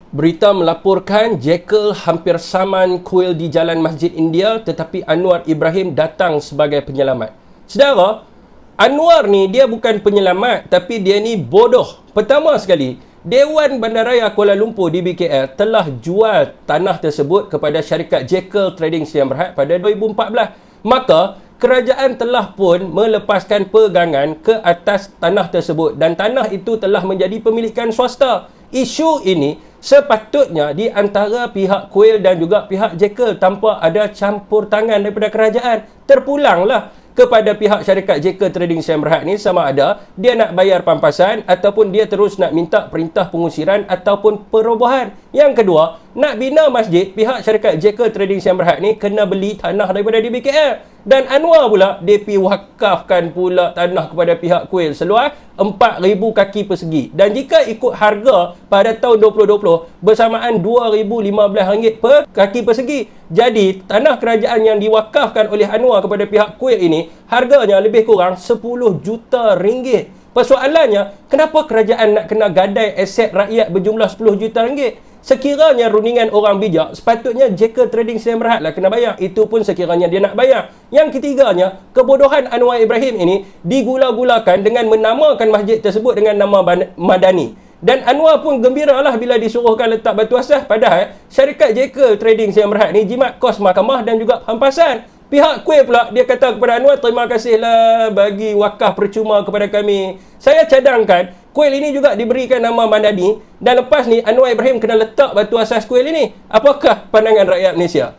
Berita melaporkan Jekyll hampir saman kuil di Jalan Masjid India, tetapi Anwar Ibrahim datang sebagai penyelamat. Saudara, Anwar ni dia bukan penyelamat, tapi dia ni bodoh. Pertama sekali, Dewan Bandaraya Kuala Lumpur di BKL telah jual tanah tersebut kepada syarikat Jekyll Trading Sdn Bhd pada 2014. Maka kerajaan telah pun melepaskan pegangan ke atas tanah tersebut dan tanah itu telah menjadi pemilikan swasta. Isu ini sepatutnya di antara pihak kuil dan juga pihak Jekyll tanpa ada campur tangan daripada kerajaan. Terpulanglah kepada pihak syarikat Jekyll Trading Sdn Bhd ni sama ada dia nak bayar pampasan ataupun dia terus nak minta perintah pengusiran ataupun perobohan. Yang kedua, nak bina masjid, pihak syarikat Jekyll Trading Sdn Bhd ni kena beli tanah daripada DBKL. Dan Anwar pula, dia pergi wakafkan pula tanah kepada pihak kuil seluas 4,000 kaki persegi. Dan jika ikut harga pada tahun 2020, bersamaan RM2,015 per kaki persegi. Jadi, tanah kerajaan yang diwakafkan oleh Anwar kepada pihak kuil ini, harganya lebih kurang 10 juta ringgit. Persoalannya, kenapa kerajaan nak kena gadai aset rakyat berjumlah 10 juta ringgit? Sekiranya rundingan orang bijak, sepatutnya Jekyll Trading Sdn Bhd lah kena bayar. Itu pun sekiranya dia nak bayar. Yang ketiganya, kebodohan Anwar Ibrahim ini digula-gulakan dengan menamakan masjid tersebut dengan nama Madani. Dan Anwar pun gembiralah bila disuruhkan letak batu asas. Padahal syarikat Jekyll Trading Sdn Bhd ni jimat kos mahkamah dan juga pampasan. Pihak kuil pula, dia kata kepada Anwar, terima kasihlah bagi wakaf percuma kepada kami. Saya cadangkan, kuil ini juga diberikan nama Madani. Dan lepas ni, Anwar Ibrahim kena letak batu asas kuil ini. Apakah pandangan rakyat Malaysia?